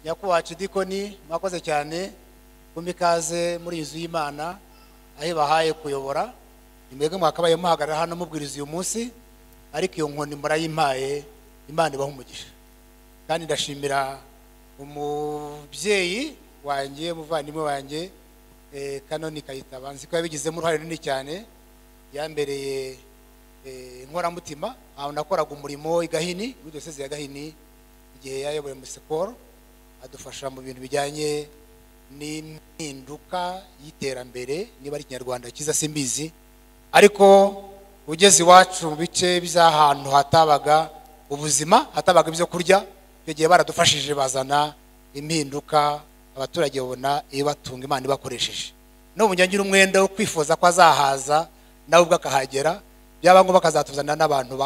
nyakubahwa Cidikoni mwakoze cyane kumikaze muri inzu y'Imana aho bahaye kuyobora imwege mwakabaye muhagarara hano mubwiriza uyu munsi ariko iyo nkoni murayimpaye Imana ibaha umugisha kandi ndashimira umubyeyi wanjye muvandimwe wanjye Kanoni Kayitaba nzi ko yabigizemo uruhare runini cyane yambereye inkoramutima aho nakoraga umurimo igahini muri diyoseze ya Gahini igihe yayoboye muri Sekoro adufasha mu bintu bijyanye n'impinduka y'iterambere niba ari Kinyarwanda kiza simbizi ariko ugeze iwacu mu bice by'ahantu hatabaga ubuzima hatabaga ibyo kurya icyo gihe baradufashije bazana impinduka abaturage babona ibatunga Imana ibakoresheje no munyangira umwenda wo kwifuza ko azahaza nawe ubwo akahagera byaba ngo bakazatuzana n'abantu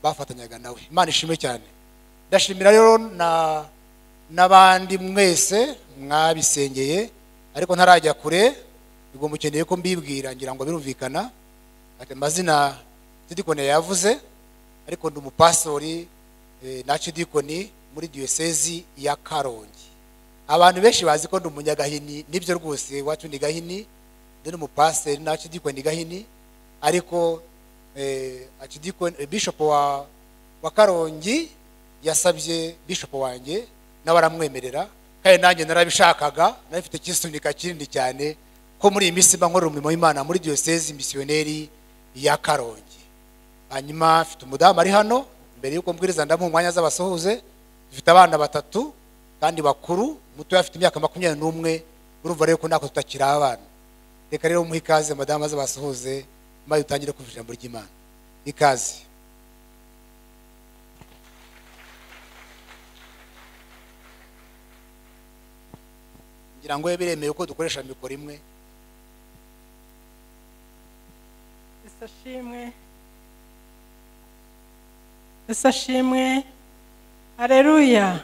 bafatanyaga nawe Imana ishimwe cyane ndashimira rero n'abandi mwese mwabisengeye ariko ntarajya kure ubwo mukeneye ko mbibwira ngira ngo birumvikana ati amazina Cidikoni yavuze ariko ndi umupastori na Cidikoni muri diyosezi ya Karongi abantu benshi bazi ko ndi umunyagahini nibyo rwose wacu ni Gahini ndi umupastori na Cidikoni Gahini ariko Cidikoni bishop wa Karongi yasabye bishop wanjye n'abaramwemerera kandi nanjye narabishakaga nafite kisunika kinini cyane ko muri iyi minsi nkora umurimo w'Imana muri diyosezi missionnaire ya Karongi hanyuma mfite umudamu ari hano mbere yuko mbwiriza ndamuha umwanya z'abasuhuze dufite abana batatu kandi bakuru muto afite imyaka 21 urumva rero ko nako tutakira abana reka rero muhe ikaze madamu z'abasuhuze maze utangire kuvuga ijambo ry'Imana ikaze ngira ngo biremeye uko dukoresha mikoro imwe Esashimwe Haleluya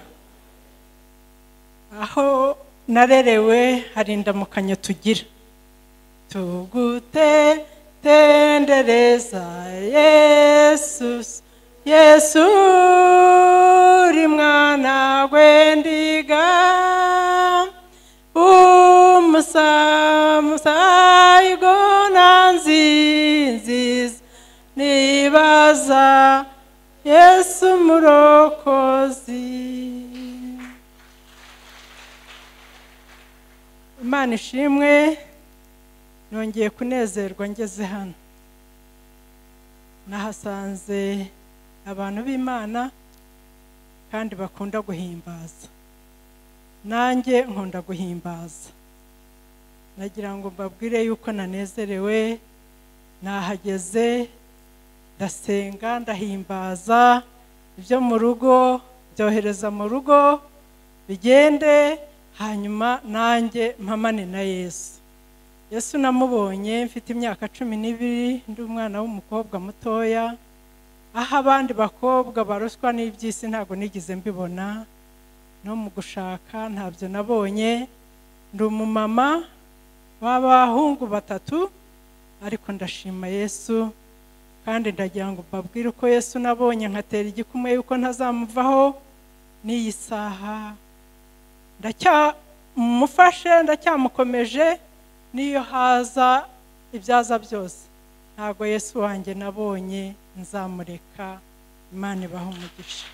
aho narerewe hari indamukanyo tugira tugutendereza Yesu uri mwana gwendiga umusaigona nziza nibaza Yesu murokozi Imana ishimwe nongeye kunezerwa ngeze hano nahasanze abantu b'Imana kandi bakunda guhimbaza nanjye nkunda guhimbaza nagira ngo mbabwire yuko nanezerewe nahageze ndasenga ndahimbaza ibyo mu rugo byohereza mu rugo bigende hanyuma nanjye mpamane na Yesu namubonye mfite imyaka 12 ndi umwana w'umukobwa mutoya aho abandi bakobwa baruswa n'ibyisi ntago nigize mbibona no mu gushaka ntabyo nabonye ndi umumama w'abahungu batatu ariko ndashima Yesu kandi ndagira ngo mbabwire uko Yesu nabonye nkatera igikumwe yuko ntazamuvaho n'iyi saha ndacyamufashe ndacyamukomeje niyo haza ibyaza byose ntago Yesu wanjye nabonye nzamureka Imana ibaho umugisha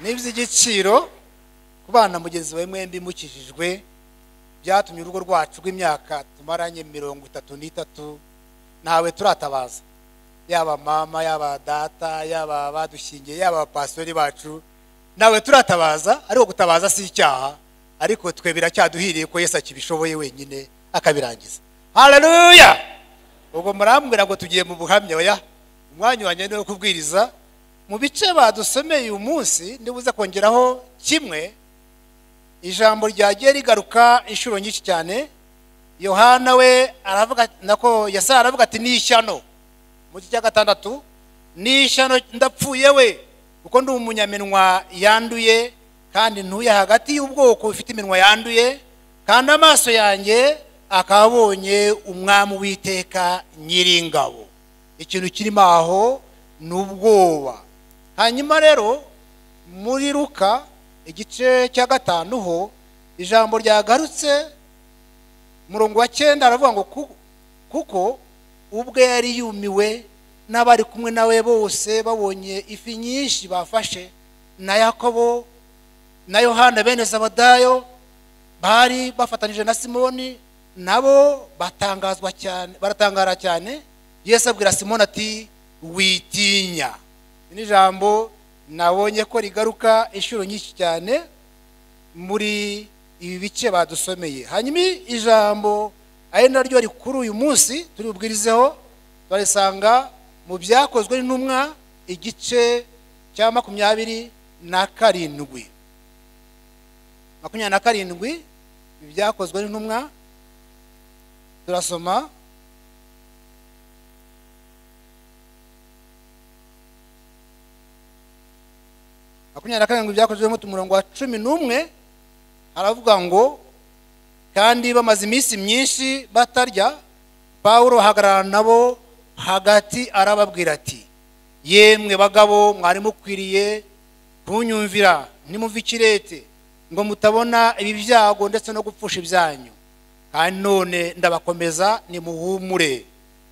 n'iby'igiciro kubana mugenzi wawe mwembi mukijijwe byatumye urugo rwacu rw'imyaka tumaranye 33 nawe turatabaza yaba mama yaba data yaba badushingiye yaba pastori bacu nawe turatabaza ariko gutabaza si icyaha ariko twe biracyaduhiriye ko Yesu akibishoboye wenyine akabirangiza haleluya ubwo murambwira ngo tugiye mu buhamya oya umwanya wanye no kubwiriza mu bice badusomeye uyu munsi ndibuze kongeraho kimwe ijambo ryagiye rigaruka inshuro nyinshi cyane Yohana we aravuga nako Yesaya aravuga ati nishyano mu gice cya 6 nishyano ndapfuye we kuko ndi umunyamenwa yanduye kandi ntuye hagati y'ubwoko bufite iminwa yanduye kandi amaso yanjye akabonye umwami w'iteka nyiringabo ikintu kirimo aho nubwoba hanyuma rero muri Luka igice cya 5 ho ijambo ryagarutse murongo wa 9 aravuga ngo kuko ubwe yari yumiwe n'abari kumwe nawe bose babonye ifi nyinshi bafashe na Yakobo na Yohana bene Zabadayo bari bafatanije na Simoni, nabo baratangara cyane. Yesu abwira Simoni ati witinya. Ni jambo nabonye ko rigaruka inshuro nyinshi cyane muri ibi bice badusomeye. Hanyuma ijambo ari naryo rikuru uyu munsi turi bubwirizeho barisanga mu byakozwe n'intumwa igice cya 27 ibyakozwe n'intumwa turasoma ibyakozwe mu murongo wa 11 aravuga ngo kandi bamaze iminsi myinshi batarya, Pawulo ahagarara nabo hagati arababwira ati yemwe bagabo mwari mukwiriye kunyumvira nimumve ikirete ngo mutabona ibi byago ndetse no gupfusha ibyanyu, kandi none ndabakomeza nimuhumure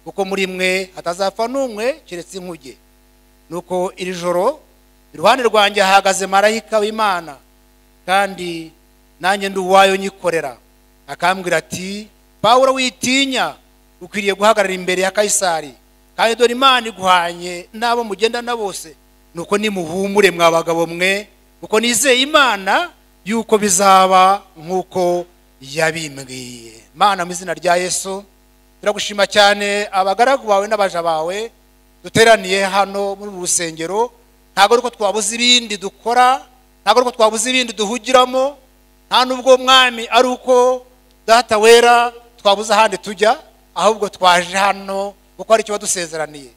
kuko muri mwe hatazapfa n'umwe keretse inkuge. Nuko iri joro iruhande rwanjye hahagaze marayika w'Imana, kandi nanjye ndi uwayo nyikorera, akambwira ati Pawulo witinya, ukwiriye guhagarara imbere ya Kaisari, kandi dore Imana iguhanye n'abo mugendana bose. Nuko nimuhumure mwa bagabo mwe, kuko nizeye Imana yuko bizaba nkuko yabimbwiye. Mana mu izina rya Yesu turagushima cyane abagaragu bawe n'abaja bawe duteraniye hano muri urusengero. Ntago ruko twabuze ibindi dukora, ntago ruko twabuze ibindi duhugiramo, nta nubwo mwami ari uko data wera twabuze ahandi tujya, ahubwo twaje hano kuko ari cyo badusezeraniye.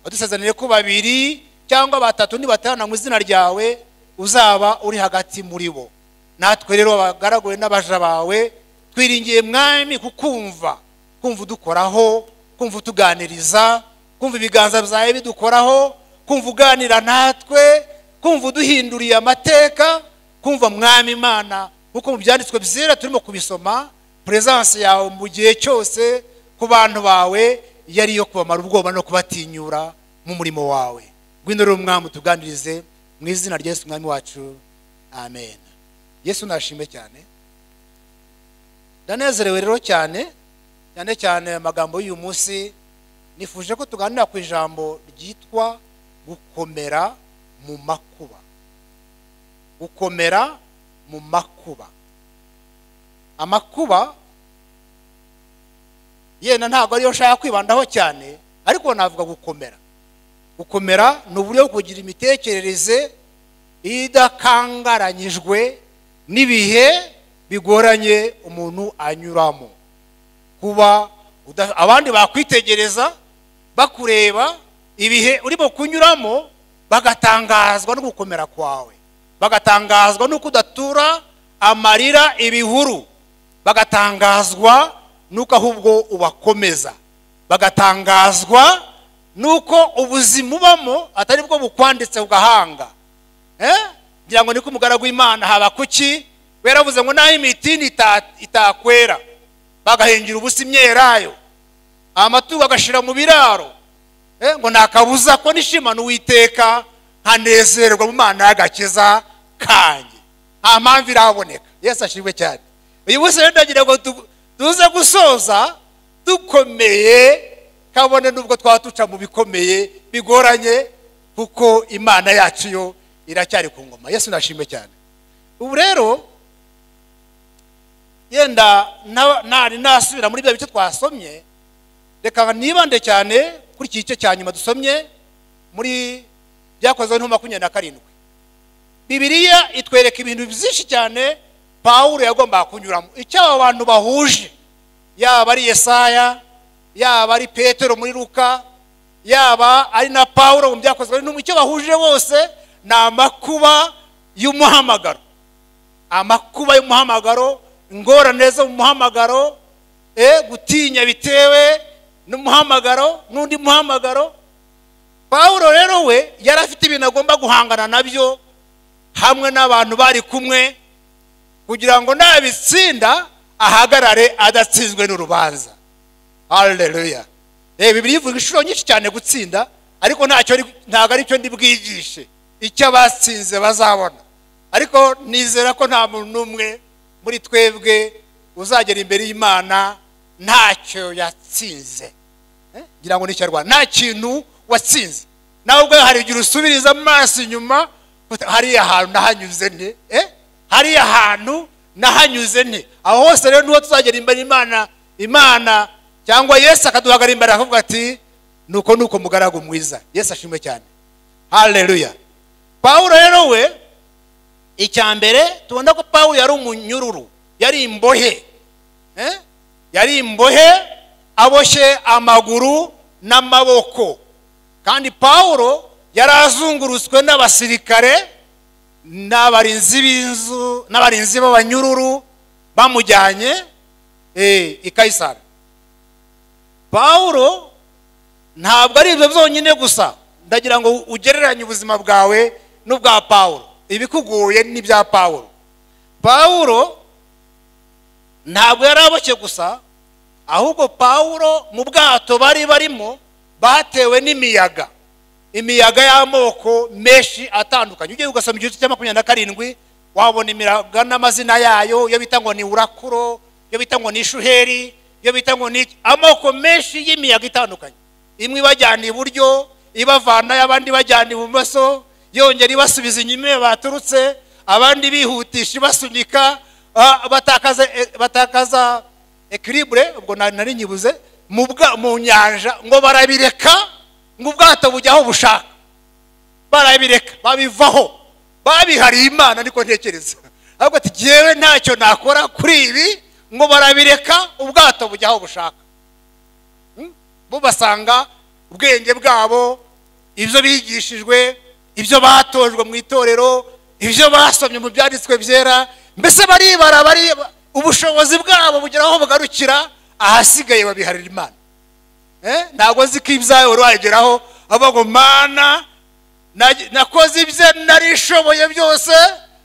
Badusezeraniye ko 2 cyangwa 3 nibatana mu izina ryawe uzaba uri hagati muri bo. Natwe rero abagaraguwe n'abaja bawe twiringiye mwami kukumva udukoraho, kumva utuganiriza, kumva ibiganza byawe bidukoraho, kumva uganira natwe, kumva uduhinduriye amateka, kumva mwami Imana kuko mu byanditswe byera turimo kubisoma presence yawe mu gihe cyose ku bantu bawe yari yo kubamara ubwoba no kubatinyura mu murimo wawe. Ngwino rero mwami tuganirize mu izina rya Yesu mwami wacu, amen. Yesu nashimwe cyane, ndanezerewe rero cyane amagambo y'uyu munsi. Nifuje ko tuganira ku ijambo ryitwa gukomera mu makuba. Gukomera mu makuba. Amakuba yena ntago ariyo nshaka kwibandaho cyane, ariko navuga gukomera. Gukomera ni uburyo bwo kugira imitekerereze idakangaranyijwe n'ibihe bigoranye umuntu anyuramo. Kuba abandi bakwitegereza bakureba ibihe urimo kunyuramo bagatangazwa no gukomera kwawe, bagatangazwa no kudatura amarira ibihuru, bagatangazwa nuko ahubwo ubakomeza, bagatangazwa nuko ubuzima ubamo atari bwo bukwanditse ugahanga. Ngira ngo niko umugaragu w'Imana Habakuki weravuze ngo naho imitini itakwera bagahengira ubusa imyelayo, amatungo agashira mu biraro, ngo nakabuza ko nishimana Uwiteka nkanezerwa mu Mana y'agakiza kanjye. Nta mpamvu iraboneka. Yesu ashimwe cyane. Uyu munsi rero ndagira ngo tuze gusoza dukomeye, kabone nubwo twatuca mu bikomeye bigoranye, kuko Imana yacu yo iracyari ku ngoma. Yesu nashimwe cyane. Ubu rero yenda nari nasubira muri bya bice twasomye, reka nibande cyane kuri iki gice cya nyuma dusomye muri byakozwe n'intumwa 27. Bibiliya itwereka ibintu byinshi cyane Pawulo yagomba kunyuramo. Icyo abo bantu bahuje, yaba ari Yesaya, yaba ari Petero muri Luka, yaba ari na Pawulo mu byakozwe n'intumwa, icyo bahuje bose ni amakuba y'umuhamagaro. Amakuba y'umuhamagaro, ingorane zo mu muhamagaro, gutinya bitewe n'umuhamagaro n'undi muhamagaro. Pawulo rero we yari afite ibintu agomba guhangana nabyo hamwe n'abantu bari kumwe kugira ngo nabitsinda ahagarare adatsinzwe n'urubanza. Haleluya. Bibiliya ivuga inshuro nyinshi cyane gutsinda, ariko ntabwo ari cyo ndi bwigishe. Icyo abatsinze bazabona. Ariko nizera ko nta muntu n'umwe muri twebwe uzagera imbere y'Imana ntacyo yatsinze. Ngira ngo n'icyarwanda nta kintu watsinze. Nawe ubwo hari igihe usubiriza amaso inyuma, hariya ahantu nahanyuze nte, hariya ahantu nahanyuze nte. Aho hose rero niho tuzagera imbere Imana cyangwa Yesu akaduhagarara imbere akavuga ati nuko mugaragu mwiza. Yesu ashimwe cyane. Haleluya. Pawulo rero we icyambere tubona ko Pawulo yari umunyururu, yari imbohe. Yari imbohe aboshye amaguru n'amaboko. Kandi Pawulo yari azungurutswe n'abasirikare n'abarinzi b'inzu n'abarinzi b'abanyururu bamujyanye i Kaisari. Pawulo ntabwo ari ibyo byonyine gusa. Ndagira ngo ugereranye ubuzima bwawe n'ubwa Pawulo. Ibikuguye n'ibya Pawulo. Pawulo ntabwo yari aboshye gusa, ahubwo Pawulo mu bwato bari barimo batewe n'imiyaga. Imiyaga y'amoko menshi atandukanye. Ugiye ugasoma igice cya 27 wabona imiyaga n'amazina yayo, yo bita ngo ni urakuro, yo bita ngo ni ishuheri, yo bita ngo ni amoko menshi y'imiyaga itandukanye. Imwe ibajyana iburyo, ibavana y'abandi bajyana ibumoso, yongera ibasubiza inyuma baturutse, abandi bihutisha basunika, batakaza equilibre. Ubwo nari nyibuze mu nyanja ngo barabireka, ngo ubwato bujyaho bushaka. Barabireka, babivaho, babihariye Imana. Niko ntekereza. Ahubwo ati jewe ntacyo nakora kuri ibi, ngo barabireka ubwato bujyaho bushaka. Bo basanga ubwenge bwabo, ibyo bigishijwe, ibyo batojwe mu itorero, ibyo basomye mu byanditswe byera, mbese baribara ubushobozi bwabo bugeraho bugarukira, ahasigaye babiharira Imana. Ntabwo nzi ko ibyawe wageraho avuga Mana nakoze ibyo narishoboye byose,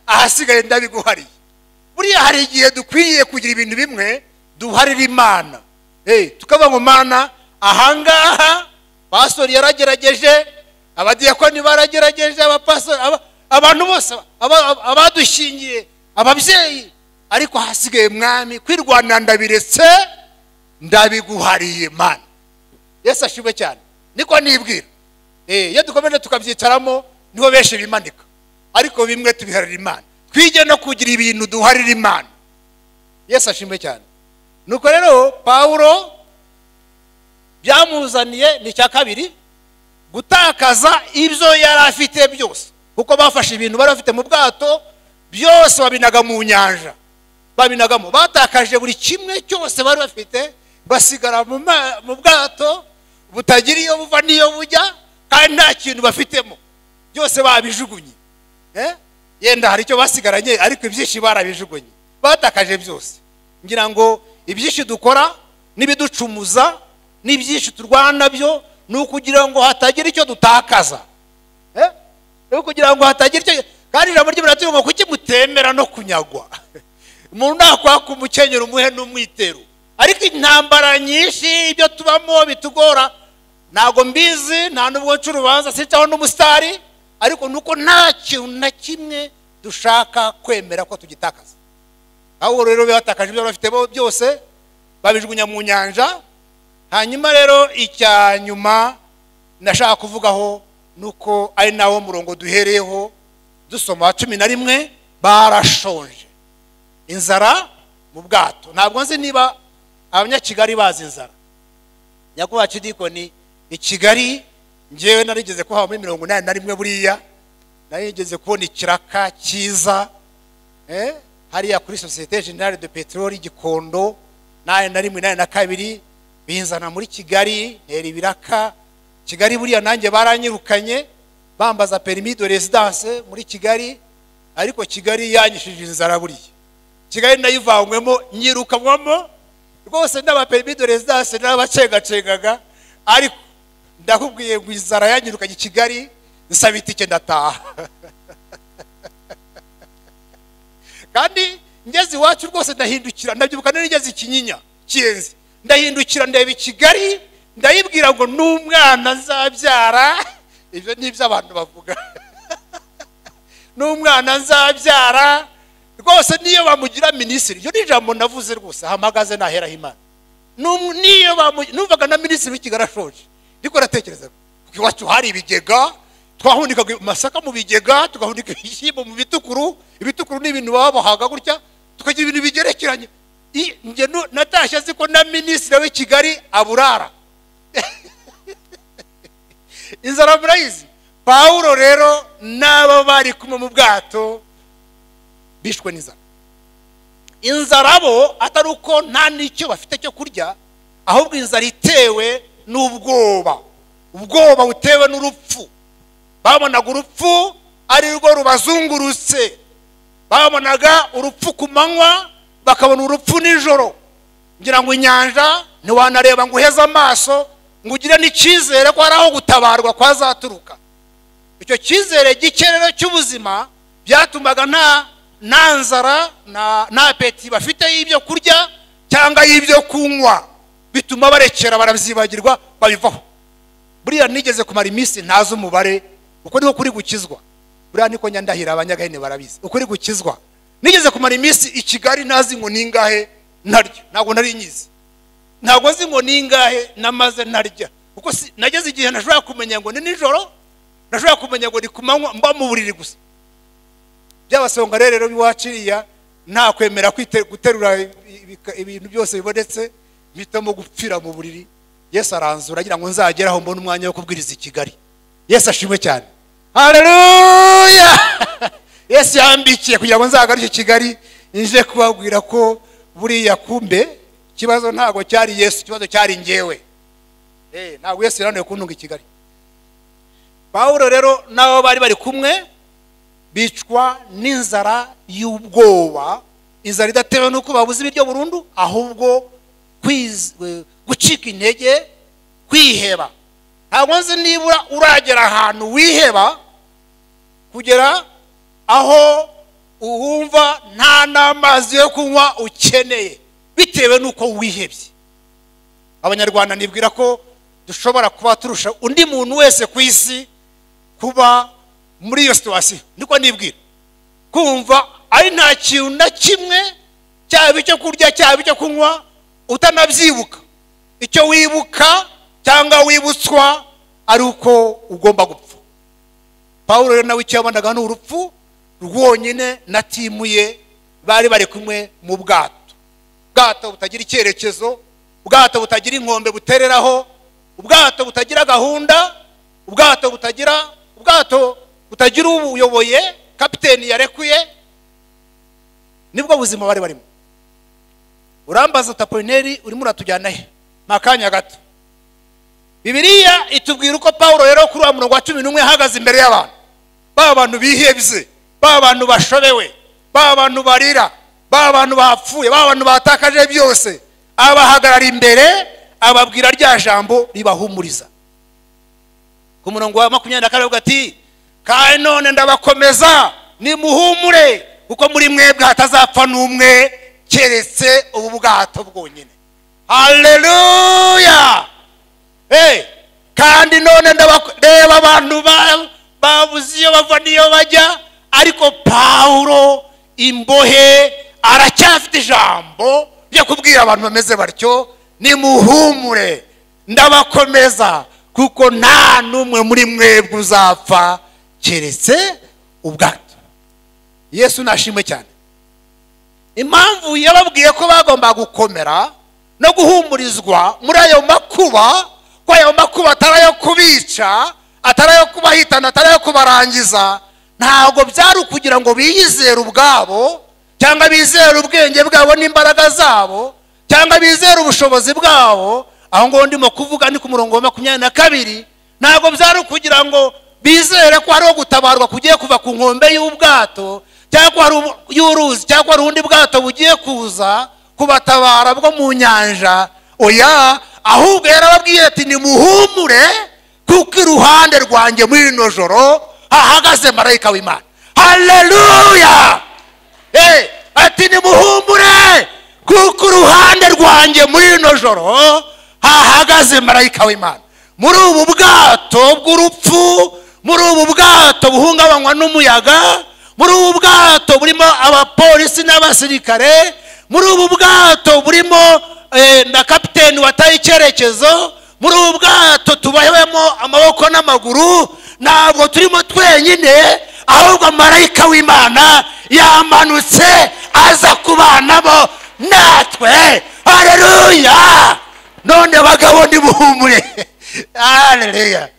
ahasigaye ndabiguhariye. Buriya hari igihe dukwiriye kugira ibintu bimwe duharira Imana. Tukavuga ngo Mana, ahangaha pastori yaragerageje, abadiyakoni baragerageje, abapastori, abantu bose, abadushingiye, ababyeyi, ariko hasigaye Mwami kwirwana ndabiretse, ndabiguhariye Mana. Yesu ashimwe cyane. Niko nibwira. Iyo dukomeje tukabyicaramo niho benshi bimanika, ariko bimwe tubiharira Imana. Twige no kugira ibintu duharira Imana. Yesu ashimwe cyane. Nuko rero Pawulo byamuzaniye ni cya kabiri, gutakaza ibyo yari afite byose. Kuko bafashe ibintu bari bafite mu bwato byose babinaga mu nyanja, babinagamo, batakaje buri kimwe cyose bari bafite, basigara mu bwato butagira iyo buva n'iyo bujya, kandi nta kintu bafitemo, byose babijugunye. Yenda hari icyo basigaranye, ariko ibyinshi barabijugunye, batakaje byose. Ngira ngo ibyinshi dukora n'ibiducumuza n'ibyinshi turwana byo ni ukugira ngo hatagira icyo dutakaza. Ni ukugira ngo hatagira icyo. Kandi ijambo ry'Imana rivuga ngo kuki mutemera no kunyagwa. Umuntu nakwaka umukenyero umuhe n'umwitero, ariko intambara nyinshi ibyo tubamo bitugora. Ntago mbizi, nta nubwo ncurubanza sincaho n'umusitari, ariko nuko nta kintu na kimwe dushaka kwemera ko tugitakaza. Aho rero batakaje ibyo bafite byose, babijugunya mu nyanja. Hanyuma rero icya nyuma ndashaka kuvugaho nuko ari nawo murongo duhereyeho dusoma 11, barashonje, inzara mu bwato. Ntabwo nzi niba abanyakigali bazi inzara. Nyakubahwa Kidikoni, i Kigali ngewe narigeze kuhaba muri 81 buriya, narigeze kubona ikiraka cyiza hariya kuri Société Générale de Pétrole Gikondo, 82 binzana muri Kigali, ntera ibiraka. Kigali buriya nanjye baranyirukanye bambaza permis de résidence muri Kigali, ariko Kigali yanyishije inzara buriya. Kigali nayivangwemo nyirukamwamo rwose, n'aba permis de résidence n'abacengacengaga, ariko ndakubwiye ngo inzara yanyirukanye Kigali, nsaba itike ndataha. kandi ngeze iwacu rwose ndahindukira, ndabyibuka nigeze Kinyinya Kiyenzi, ndahindukira ndeba i Kigali, ndayibwira ngo n'umwana nzabyara. Ibyo ni ibyo abantu bavuga. N'umwana nzabyara rwose, niyo bamugira minisitiri. Iyo ni ijambo navuze rwose, hamagaze nahera Imana. Niyo numvaga na minisitiri w'Ikigali ashoje, ndiko natekereza iwacu hari ibigega, twahunikaga masaka mu bigega, tugahunika ibishyimbo mu bitukuru. Ibitukuru ni ibintu babahaga gutya, tukagira ibintu bigerekeranye. Nge natashye azi ko na minisitiri w'Ikigali aburara. Inzara murayizi. Pawulo rero n'abo bari kumwe mu bwato bishwe n'inzara. Inzara bo atari uko nta n'icyo bafite cyo kurya, ahubwo inzara itewe n'ubwoba. Ubwoba butewe n'urupfu. Babonaga urupfu ari rwo rubazungurutse. Babonaga urupfu ku manywa, bakabona urupfu nijoro. Ngira ngo inyanja ntiwanareba ngo uheze amaso ngo ugire n'icyizere ko hari aho gutabarwa kwazaturuka. Icyo cyizere gikerero cy'ubuzima byatumaga nta nzara na apeti bafite y'ibyo kurya cyangwa y'ibyo kunywa, bituma barekera barabyibagirwa babivaho. Buriya nigeze kumara iminsi ntazi umubare, uko niko kuri gukizwa. Buriya niko nyandahira abanyagahene barabizi ukuri gukizwa. Nigeze kumara iminsi i Kigali ntazi ngo ningahe naryo, ntabwo nari nyizi. Ntabwo nzi ngo ningahe namaze narya, kuko nageze igihe nashobora kumenya ngo ni nijoro, nashobora kumenya ngo ni kumanywa, mba mu buriri gusa. Byabasonga rero biwaciriya nta kwemera guterura ibintu byose bibonetse, bitamo gupfira mu buriri. Yesu aranzura agira ngo nzageraho mbone umwanya wo kubwiriza i Kigali. Yesu ashimwe cyane. Haleluya. Yesu yambikiye kugira ngo nzagaruke Kigali nje kubabwira ko buriya kumbe kibazo ntago cyari Yesu, kibazo cyari ngewe. Ntabwo Yesu yaraniwe kuntunga i Kigali. Pawulo rero nabo bari kumwe bicwa n'inzara y'ubwoba. Inzara idatewe nuko babuze ibiryo burundu, ahubwo gucika intege, kwiheba. Ntabwo nzi nibura uragera ahantu wiheba kugera aho uwumva nta n'amazi yo kunywa ukeneye bitewe nuko wihebye. Abanyarwanda nibwira ko dushobora kuba turusha undi muntu wese ku isi kuba muri iyo situation. Niko nibwira kumva ari nta kintu na kimwe, cyaba icyo kurya cyaba icyo kunywa, utanabyibuka. Icyo wibuka cyangwa wibutswa ari uko ugomba gupfa. Pawulo rero nawe icyo yabonaga n'urupfu rwonyine na timu ye bari kumwe mu bwato. Ubwato butagira icyerekezo, ubwato butagira inkombe butereraho, ubwato butagira gahunda, ubwato butagira ubuyoboye, kapiteni yarekuye. Nibwo buzima bari barimo. Urambaza Taponeri urimo uratujyana he? Makanya gato. Bibiliya itubwira uko Pawulo rero kuri wa murongo wa 11 ahagaze imbere y'abantu. Ba bantu bihebye, ba bantu bashobewe, ba bantu barira, ba bantu bapfuye, ba bantu batakaje byose, abahagarara imbere ababwira rya jambo ribahumuriza. Ku murongo wa 22 ati, kandi none ndabakomeza nimuhumure, kuko muri mwebwe hatazapfa n'umwe keretse ubu bwato bwonyine. Haleluya. Kandi none ndabareba abantu babuze iyo bava n'iyo bajya, ariko Pawulo imbohe aracyafite ijambo ryo kubwira abantu bameze batyo, nimuhumure ndabakomeza kuko nta n'umwe muri mwebwe uzapfa keretse ubwato. Yesu nashimwe cyane. Impamvu yababwiye ko bagomba gukomera no guhumurizwa muri ayo makuba, ko ayo makuba atarayo kubica, atarayo kubahitana, atarayo kubarangiza, ntabwo byari ukugira ngo biyizere ubwabo cyangwa bizere ubwenge bwabo n'imbaraga zabo cyangwa bizere ubushobozi bwabo. Aho ngo ndimo kuvuga ni ku murongo wa 22, ntabwo byari ukugira ngo bizere ko ari gutabarwa kugiye kuva ku nkombe y'ubwato cyangwa y'uruzi cyangwa urundi bwato bugiye kuza kubatabara bwo mu nyanja. Oya, ahubwo yarababwiye ati nimuhumure kuko iruhande rwanjye muri ino joro hahagaze marayika w'Imana. Haleluya. wanjye muri rino joro hahagaze marayika w'Imana. Muri ubu bwato bw'urupfu, muri ubu bwato buhungabanywa n'umuyaga, muri ubu bwato burimo abapolisi n'abasirikare, muri ubu bwato burimo na kapiteni wataye icyerekezo, muri ubu bwato tubahewemo amaboko n'amaguru, ntabwo turimo twenyine, ahubwo marayika w'Imana yamanutse aza kubanamo natwe. Haleluya! None bagabo ndibuhumure. Haleluya!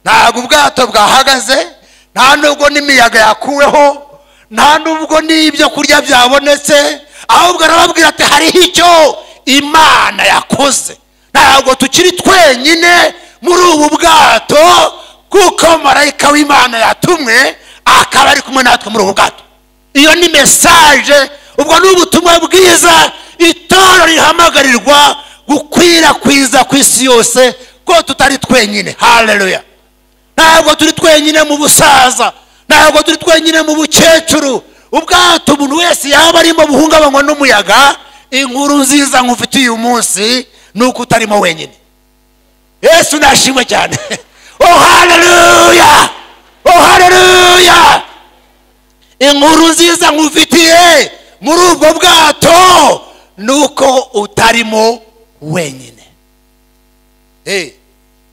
Ntabwo ubwato bwahagaze, nta nubwo n'imiyaga yakuweho, nta nubwo n'ibyo kurya byabonetse, ahubwo arababwira ati hariho icyo Imana yakoze. Ntabwo tukiri twenyine muri ubu bwato, kuko marayika w'Imana yatumwe akaba ari kumwe natwe muri ubu bwato. Iyo ni message, ubwo ni ubutumwa bwiza itorero rihamagarirwa gukwirakwiza ku isi yose, ko tutari twenyine. Haleluya! Ntabwo turi twenyine mu busaza, ntabwo turi twenyine mu bukecuru. Ubwato umuntu wese yaba arimo buhungabanywa n'umuyaga, inkuru nziza nkufitiye uyu munsi nuko utarimo wenyine. Yesu nashimwe cyane. Oh haleluya! Oh haleluya! Inkuru nziza nkufitiye muri ubwo bwato nuko utarimo wenyine.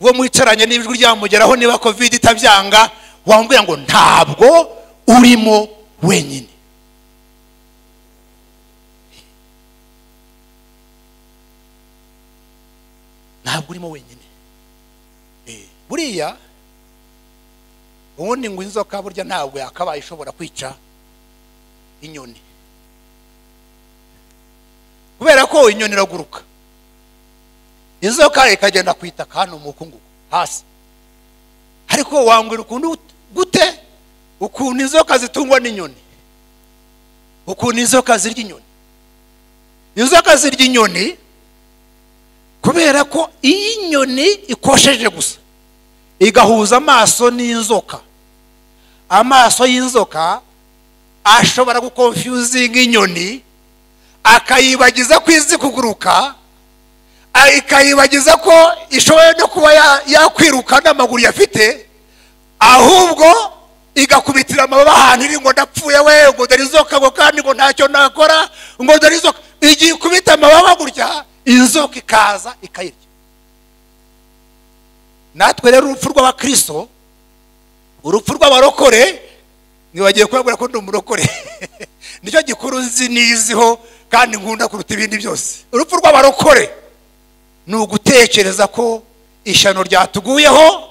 Uwo mwicaranye n'ijwi ryamugeraho niba covid itabyanga, wambwira ngo ntabwo urimo wenyine. Ntabwo urimo wenyine. Buriya ubundi ngo inzoka burya ntabwo yakabaye ishobora kwica inyoni, kubera ko inyoni iraguruka, inzoka ikagenda kwitaka hano mu mukungugu hasi. Ariko wambwira ukuntu gute ukuntu inzoka zitungwa n'inyoni, ukuntu inzoka zirya inyoni. Inzoka zirya inyoni kubera ko iyi inyoni ikosheje gusa igahuza amaso n'inzoka, amaso y'inzoka ashobora gukonfuzinga inyoni, akayibagiza ko izi kuguruka, ikayibagiza ko ishoboye no kuba yakwiruka n'amaguru yafite, ahubwo igakubitira amababa ahantu iri ngo ndapfuye we, ngo dore inzoka, ngo kandi ngo ntacyo nakora, ngo dore inzoka. Igiye ikubita amababa gutya, inzoka ikaza ikayirya. Natwe rero urupfu rw'abakristo, urupfu rw'abarokore, nibagiye kubabwira ko ndi umurokore. Nicyo gikuru nzi niziho kandi nkunda kuruta ibindi byose. Urupfu rw'abarokore ni ugutekereza ko ishyano ryatuguyeho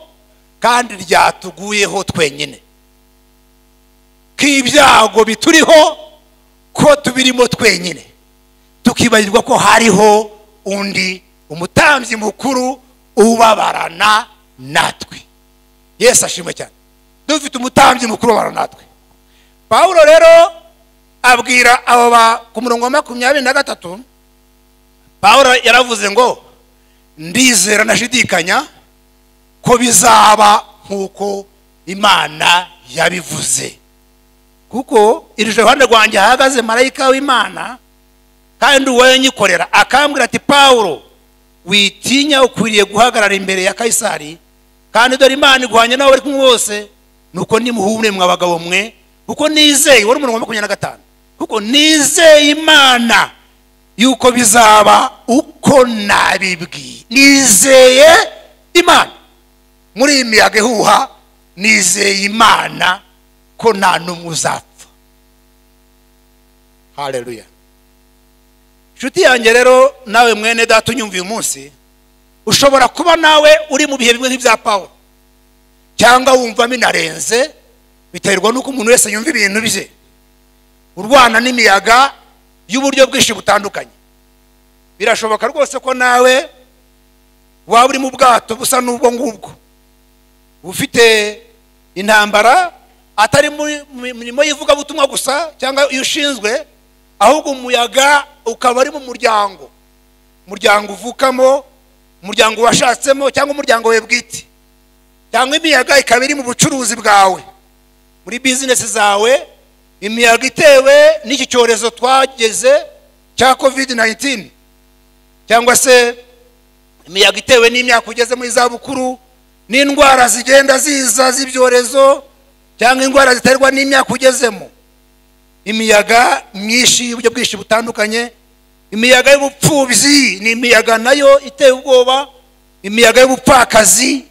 kandi ryatuguyeho twenyine, k'ibyago bituriho ko tubirimo twenyine, tukibagirwa ko hariho undi umutambyi mukuru ubabarana natwe. Yesu ashimwe cyane. Dufite umutambyi mukuru ubabarana natwe. Pawulo rero abwira abo ku murongo wa 23, Pawulo yaravuze ngo ndizera nashidikanya ko bizaba nkuko Imana yabivuze, kuko iri Yohana rwanjye hahagaze marayika w'Imana kandi uwo nyikorera akambwira ati Pawulo witinya, ukwiriye guhagarara imbere ya Kaisari, kandi dore Imana iguhanye nawe bari kumwe bose, nuko nimuhumure mwa bagabo mwe, kuko nizeye. Wari umurongo wa 25, kuko nizeye Imana yuko bizaba uko nabibwiye. Nizeye Imana muri imiyaga ihuha, nizeye Imana ko nta n'umwe uzapfa. Haleluya! Nshuti yanjye rero, nawe mwene data unyumva uyu munsi, ushobora kuba nawe uri mu bihe bimwe nk'ibya Pawulo, cyangwa wumva minarenze, biterwa nuko umuntu wese yumva ibintu bye, urwana n'imiyaga y'uburyo bwinshi butandukanye. Birashoboka rwose ko nawe waba uri mu bwato busa n'ubwo ngubwo, ufite intambara atari mu mirimo y'ivugabutumwa gusa cyangwa iyo ushinzwe, ahubwo umuyaga ukaba ari mu muryango uvukamo, umuryango washatsemo, cyangwa umuryango we bwite, cyangwa imiyaga ikaba iri mu bucuruzi bwawe, muri business zawe. Imiyaga itewe n'iki cyorezo twageze cya covid-19, cyangwa se imiyaga itewe n'imyaka ugeze mu izabukuru, n'indwara zigenda ziza z'ibyorezo, cyangwa indwara ziterwa n'imyaka ugezemo. Imiyaga myinshi y'uburyo bwinshi butandukanye. Imiyaga y'ubupfubyi ni imiyaga nayo iteye ubwoba, imiyaga y'ubupfakazi,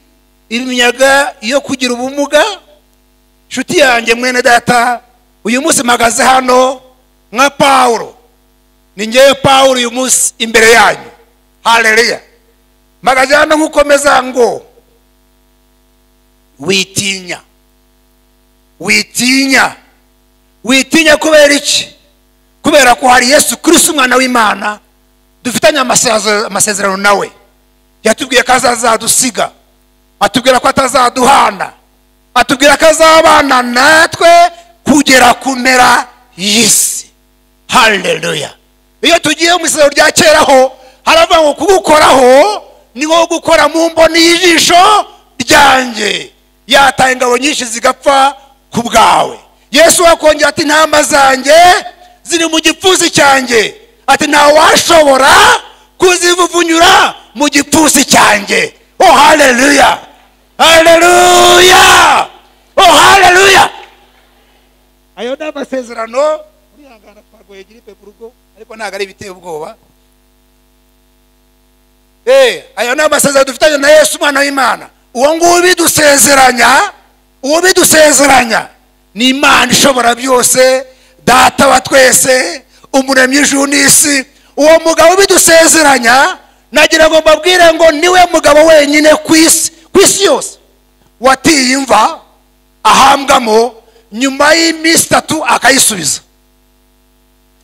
imiyaga yo kugira ubumuga. Nshuti yanjye mwene data, uyu munsi mpagaze hano nka Pawulo. Ni ngewe Pawulo uyu munsi imbere yanyu. Haleluya. Mpagaze hano nk'ukomeza ngo witinya. Witinya. Witinya kubera iki? Kubera ko hari Yesu Kristo umwana w'Imana, dufitanye amasezerano nawe. Yatubwiye ko azadusiga, atubwira ko atazaduhana, atubwira ko azabana natwe kugera kumera y'isi. Haleluya. Iyo tugiye mu isezerano rya keraho, haravuga ngo kugukoraho ni nko gukora mu mboni y'ijisho ryanjye. Yataye ingabo nyinshi zigapfa ku bwawe. Yesu akongera ati intama zanjye ziri mu gipfusi cyanjye, ati ntawe washobora kuzivuvunyura mu gipfusi cyanjye. Oh haleluya, haleluya, oh haleluya. Ayo ni amasezerano. Urihangana twagoye giripe ku rugo ariko ntabwo ari biteye ubwoba. Ayo ni amasezerano dufitanye na Yesu umwana w'Imana. Uwo nguwo bidusezeranya ni Imana ishobora byose, Data wa twese, umuremyi w'ijuru n'isi. Uwo mugabo bidusezeranya, nagira ngo mbabwire ngo niwe mugabo wenyine ku isi yose watiye imva ahambwamo nyuma y'iminsi 3 akayisubiza.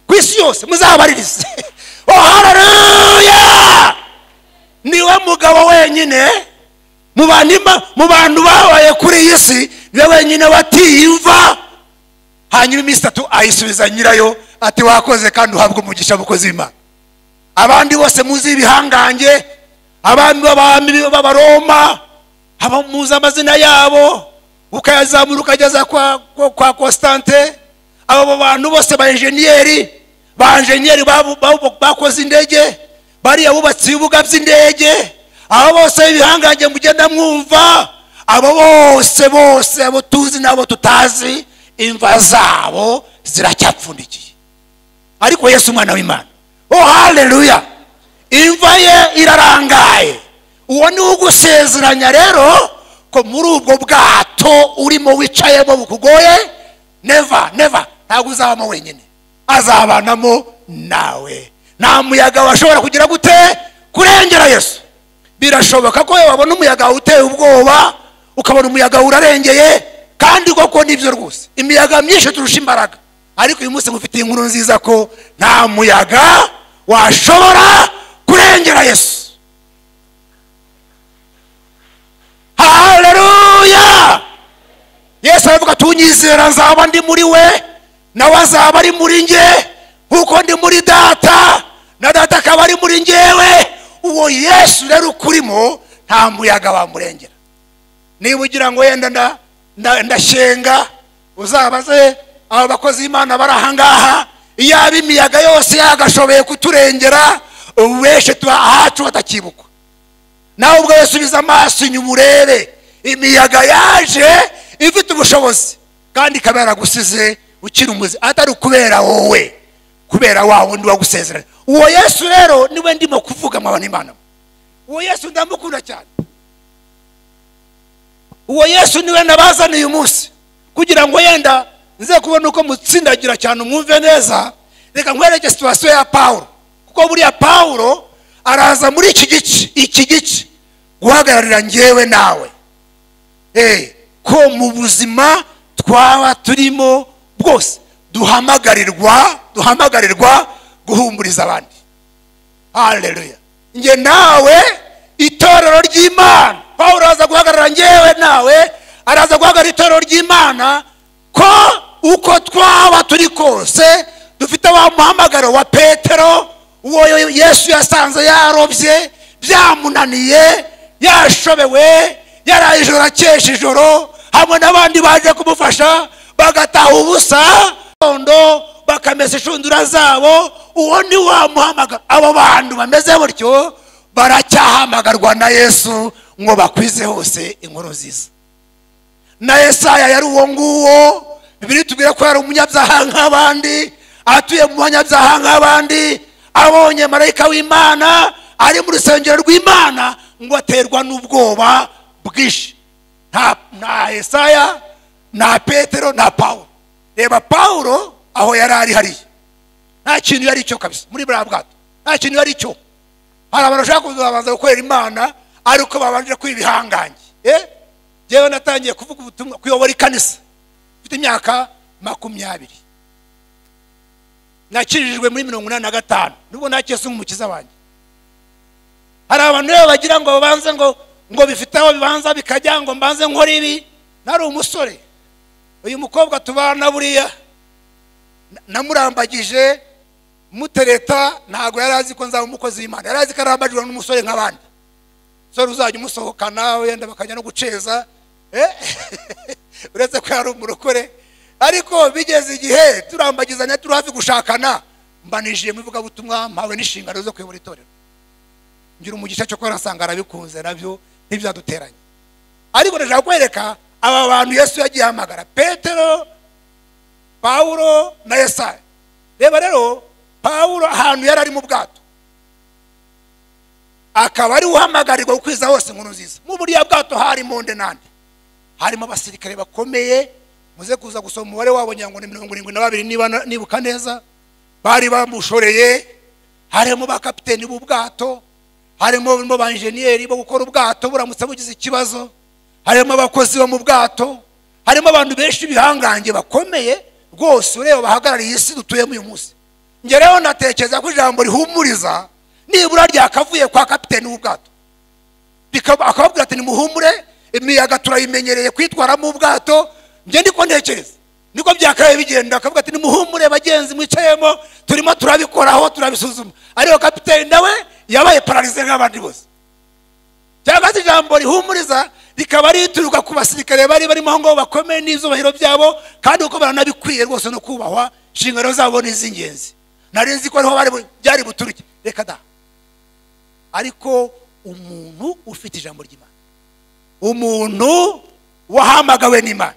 Ku isi yose muzabaririze. Oh haleluya. Niwe mugabo wenyine mu bantu babaye kuri iyi si, niwe wenyine watiye imva hanyuma iminsi 3 ayisubiza nyirayo, ati wakoze kandi uhabwa umugisha mukozi w'Imana. Abandi bose muzi ibihangange, abami b'Abaroma, muzi amazina yabo, ukayazamura ukageza kwa Constante. Abo bantu bose ba enjeniyeri bakoze indege, bariya bubatsi ibibuga by'indege, abo bose ibihangange mugenda mwumva, abo bose abo tuzi nabo tutazi, imva zabo ziracyapfundikiye. Ariko Yesu umwana w'Imana, oh haleluya, imva ye irarangaye. Uwo ni ugusezeranya rero ko muri ubwo bwato urimo wicayemo bukugoye, never ntabwo uzabamo wenyine, azabanamo nawe. Nta muyaga washobora kugira gute kurengera Yesu. Birashoboka ko wabona umuyaga uteye ubwoba, ukabona umuyaga urarengeye, kandi koko nibyo rwose. Imiyaga myinshi turusha imbaraga, ariko uyu munsi mufite inkuru nziza ko nta muyaga washobora kurengera Yesu. Haleluya. Yesu aravuga tunyizera nzaba ndi muri we, nawe azaba ari muri nge, nkuko ndi muri Data na Data akaba ari muri ngewe. Uwo Yesu rero ukurimo nta muyaga wamurengera. Niba ugira ngo yenda ndashenga, uzabaze aba bakozi b'Imana bari ahangaha, iyaba imiyaga yose yagashoboye kuturengera, ubeshe ahacu batakibuka. Nawe ubwo Yesubiza amaso inyuma urebe, imiyaga yaje ifite ubushobozi kandi ikaba yaragusize ukiri umuzi, atari kubera wowe, kubera wa wundi wagusezeranya. Uwo Yesu rero niwe ndimo kuvuga mu Imana. Uwo Yesu ndamukunda cyane. Uwo Yesu niwe nabazaniye uyu munsi kugira ngo yenda nze kubona uko mutsindagira cyane umwumve neza. Reka nkwereke situation ya Pawulo, kuko buriya Pawulo araza muri iki gice guhagararira ngewe nawe. Ko mu buzima twaba turimo bwose duhamagarirwa guhumuriza abandi. Haleluya. Nge nawe itorero ry'Imana, Pawulo araza guhagarara ngewe nawe, araza guhagarara itorero ry'Imana ko uko twaba turi kose dufite wa muhamagaro wa Petero, uwo Yesu yasanze yarobye byamunaniye, yashobewe, yaraye ijoro akesha ijoro, hamwe n'abandi baje kumufasha bagataha ubusa, bakamesa inshundura zabo, uwo ni wa muhamagaro. Abo bantu bameze buryo baracyahamagarwa na Yesu ngo bakwize hose inkuru nziza. Na Yesaya yari uwo nguwo, Bibiliya itubwira ko yari umunyabyaha nk'abandi, atuye mu banyabyaha nk'abandi, abonye marayika w'Imana ari mu rusengero rw'Imana ngo aterwa n'ubwoba bwinshi. Nta Yesaya, nta Petero, nta Pawulo. Reba Pawulo aho yari ari hariya, nta kintu yari cyo kabisa muri bwa bwato, nta kintu yari cyo. Hari abantu bashaka kuzabanza gukorera Imana ariko babanje kwibihanganye. Jewe natangiye kuvuga ubutumwa, kuyobora ikanisa mfite imyaka 20. Nakirijwe muri 85 nubwo nakese nk'umukiza wanjye. Hari abantu bagira ngo babanze ngo bifitaho bibanza bikajya ngo mbanze nkora ibi. Nari umusore, uyu mukobwa tubana buriya namurambagije mutereta, ntago yarazi ko nzaba umukozi w'Imana, yarazi ko arambajwe n'umusore nk'abandi. So uzajya umusohokana wenda bakajya no guceza, uretse ko yari umurokore. Ariko bigeze igihe turambagizanya turi hafi gushakana, mbanije mu ivuga butumwa, mpawe n'inshingano zo kuyobora itorero. Ngira umugisha cyo ko rasanga arabikunze nabyo ntibyaduteranye. Ariko ndashaka kwereka aba bantu Yesu yagiye hamagara: Petero, Pawulo na Yesaya. Reba rero Pawulo ahantu yari ari mu bwato, akaba ari uhamagarirwa gukwiza hose inkuru nziza. Mu buriya bwato harimo nde? Harimo abasirikare bakomeye, muze kuza gusoma umubare wabo nyango ni 72 niba nibuka neza, bari bamushoreye. Harimo ba kapiteni b'ubwato, harimo ba engineer bo gukora ubwato buramutse bugize ikibazo, harimo abakozi bo mu bwato, harimo abantu benshi bihangange bakomeye rwose ureba bahagarariye isi dutuyemo uyu munsi. Nge rero natekereza ko ijambo rihumuriza nibura ryakavuye kwa kapiteni w'ubwato, akababwira ati nimuhumure, imiyaga turayimenyereye kwitwara mu bwato. Nge ndiko ntekereza niko byakaye bigenda, akavuga ati nimuhumure bagenzi mwicayemo, turimo turabikoraho turabisuzuma. Ariko kapiteni nawe yabaye paralize nk'abandi bose. Cyangwa se ijambo rihumuriza rikaba rituruka ku basirikare bari barimo ngo bakomeye n'izubahiro byabo, kandi uko baranabikwiye rwose no kubahwa, inshingano zabo n'iz'ingenzi. Nari nzi ko ariho byari buturuke, reka da. Ariko umuntu ufite ijambo ry'Imana, umuntu wahamagawe n'Imana,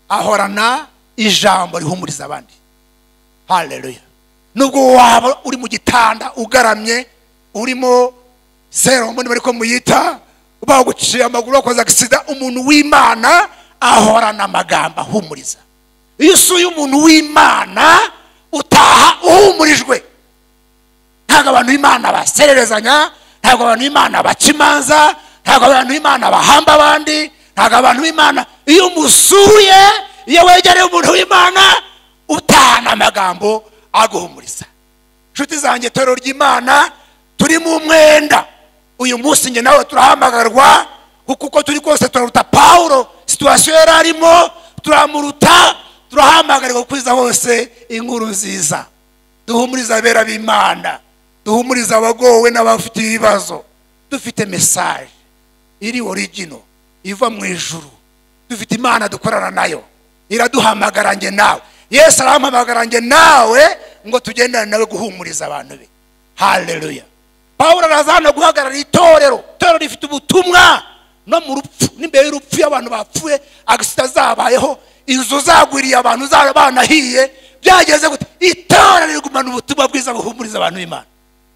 ahorana ijambo rihumuriza abandi. Haleluya. Nubwo waba uri mu gitanda ugaramye, urimo serumu bariko muyita, baguciye amaguru bakoze agisida, umuntu w'Imana ahorana amagambo ahumuriza. Iyo usuye umuntu w'Imana utaha uhumurijwe. Ntabwo abantu b'Imana basererezanya, ntabwo abantu b'Imana bacimanza, ntabwo abantu b'Imana bahamba abandi, ntabwo abantu b'Imana. Iyo umusuye, iyo wegereye umuntu w'Imana utahana amagambo aguhumuriza. Nshuti zanjye, torero ry'Imana turi mu mwenda. Uyu munsi nge nawe turahamagarwa, kuko turi kose turaruta Pawulo, situation yari arimo turamuruta. Turahamagarwa kwiza hose inkuru nziza. Duhumuriza abera b'Imana, duhumuriza abagowe n'abafite ibibazo. Dufite message iri original iva mu ijuru, dufite Imana dukorana nayo, iraduhamagara nge nawe. Yesu arahamagara nge nawe ngo tugendane nawe guhumuriza abantu be. Haleluya. Pawulo arazana guhagarara itorero. Itorero rifite ubutumwa no mu rupfu, n'imbere y'urupfu y'abantu bapfuye, agisita zabayeho, inzu zagwiriye, abantu zabanahiye, byageze gute? Itorero rigumana ubutumwa bwiza buhumuriza abantu b'Imana.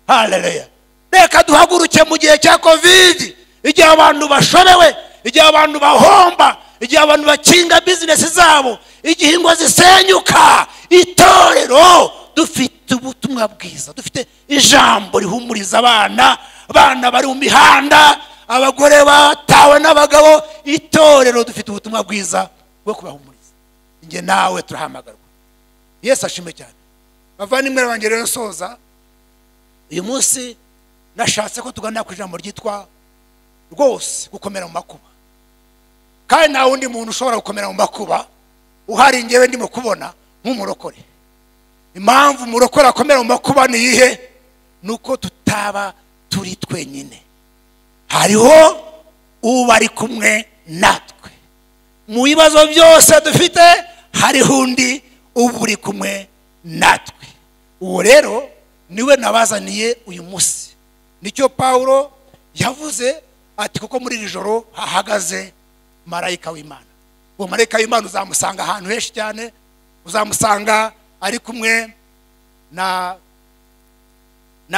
Haleluya. Reka duhaguruke mu gihe cya COVID, igihe abantu bashobewe, igihe abantu bahomba, igihe abantu bakinga business zabo, igihe ingo zisenyuka. Itorero dufite ubutumwa bwiza, dufite ijambo rihumuriza abana bari mu mihanda, abagore batawe n'abagabo. Itorero dufite ubutumwa bwiza bwo kubahumuriza. Nge nawe turahamagarwa. Yesu ashime cyane. Bavandimwe banjye rero soza uyu munsi nashatse ko tuganira ku ijambo ryitwa rwose gukomera mu makuba. Kandi nta wundi muntu ushobora gukomera mu makuba uhari ngewe ndimo kubona nk'umurokore. Impamvu umurokore akomera mu makuba ni iyihe? Nuko tutaba turi twenyine, hariho uba ari kumwe natwe. Mu bibazo byose dufite hariho undi uba uri kumwe natwe. uwo rero niwe nabazaniye uyu munsi. Nicyo Pawulo yavuze ati kuko muri iri joro hahagaze marayika w'Imana. Uwo marayika w'Imana uzamusanga ahantu henshi cyane, uzamusanga ari kumwe na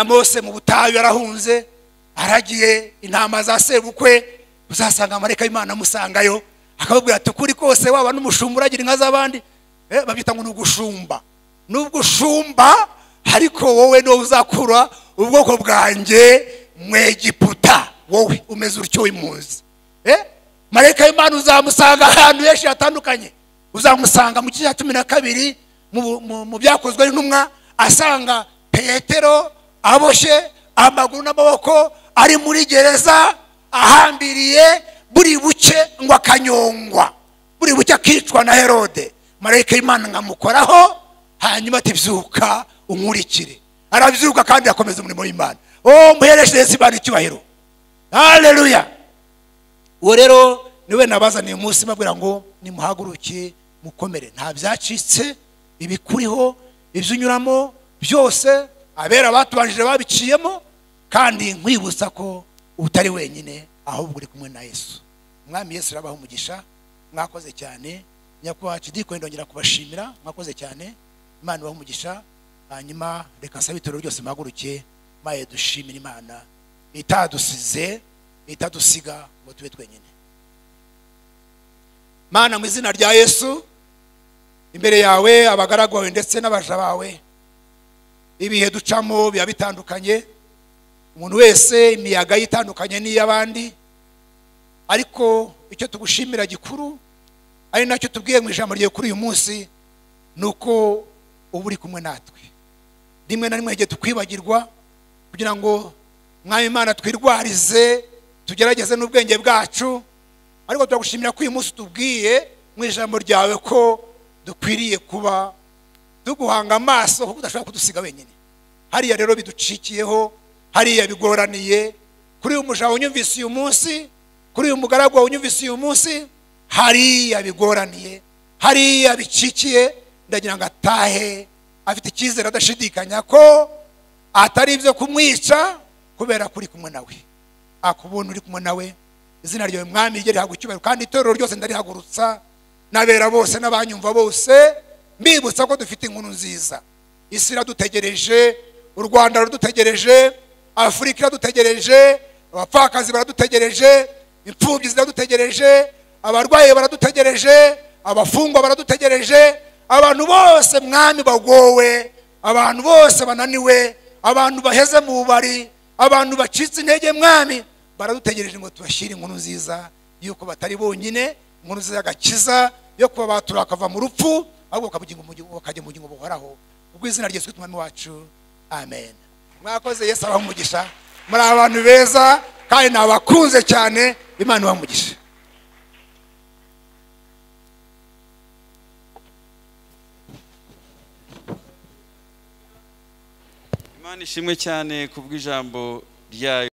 Mose mu butayu yarahunze aragiye intama za sebukwe, uzasanga marayika w'Imana amusangayo akababwira ati kuri kose waba n'umushumba uragira inka z'abandi, babyita ngo n'ugushumba, n'ugushumba, ariko wowe no uzakura ubwoko bwanjye mu Egiputa, wowe umeze utyo w'impunzi. Marayika w'Imana uzamusanga ahantu henshi hatandukanye. Uzamusanga mu gice cya 12 mu byakozwe n'intumwa, asanga Petero aboshye amaguru n'amaboko ari muri gereza ahambiriye, buri buke ngo akanyongwa, buri buke akicwa na Herode. Marayika w'Imana ngamukoraho, hanyuma ati byuka unkurikire. Arabyuka kandi akomeza umurimo w'Imana. Muhereshereze Imana icyubahiro. Haleluya. Uwo rero niwe nabazaniye umunsi mbabwira ngo nimuhaguruke mukomere, nta byacitse, ibikuriho, ibyunyuramo byose abera batubanjije babiciyemo, kandi nkwibutsa ko utari wenyine, ahubwo uri kumwe na Yesu. Umwami Yesu arabaha umugisha. Mwakoze cyane. Nyakubahwa Kidiko ndongera kubashimira, mwakoze cyane. Imana ibahe umugisha. Hanyuma reka nsabe itorero ryose muhaguruke maye dushimira Imana itadusize, itadusiga ngo tube twenyine. Mana, mu izina rya Yesu, imbere yawe abagaragu bawe ndetse n'abaja bawe, ibihe ducamo biba bitandukanye, umuntu wese imiyaga yitandukanye n'iy'abandi, ariko icyo tugushimira gikuru ari nacyo tubwiye mu ijambo rye kuri uyu munsi, nuko uba uri kumwe natwe. Rimwe na rimwe igihe tukwibagirwa, kugira ngo Mwami Imana twirwarize, tugerageze n'ubwenge bwacu, ariko turagushimira ko uyu munsi tubwiye mu ijambo ryawe ko dukwiriye kuba tuguhanga amaso, kuko udashobora kudusiga wenyine. Hariya rero biducikiyeho, hariya bigoraniye, kuri uyu muja unyumvise uyu munsi, kuri uyu mugaragu wawe unyumvise uyu munsi, hariya bigoraniye, hariya bicikiye, ndagira ngo atahe afite icyizere adashidikanya ko atari ibyo kumwica, kubera kuri kumwe nawe. Akubona uri kumwe nawe, izina ryawe Mwami rigere hagucyubahiro, kandi itorero ryose ndarihagurutsa, nabera bose n'abanyumva bose, mbibutsa ko dufite inkuru nziza. Isi iradutegereje, u Rwanda rudutegereje, Afurika iradutegereje, abapfakazi baradutegereje, imfubyi ziradutegereje, abarwayi baradutegereje, abafungwa baradutegereje, abantu bose Mwami bagowe, abantu bose bananiwe, abantu baheze mu bubari, abantu bacitse intege Mwami, baradutegereje ngo tubashyire inkuru nziza yuko batari bonyine, inkuru nziza y'agakiza yo kuba batura akava mu rupfu, ahubwo bakajya mu bugingo buhoraho. Ubwo izina rya Yesu Umwami wacu, amen. Mwakoze. Yesu abaha umugisha. Muri abantu beza kandi nabakunze cyane. Imana ibahe umugisha. Imana ishimwe cyane kubw'ijambo ryayo.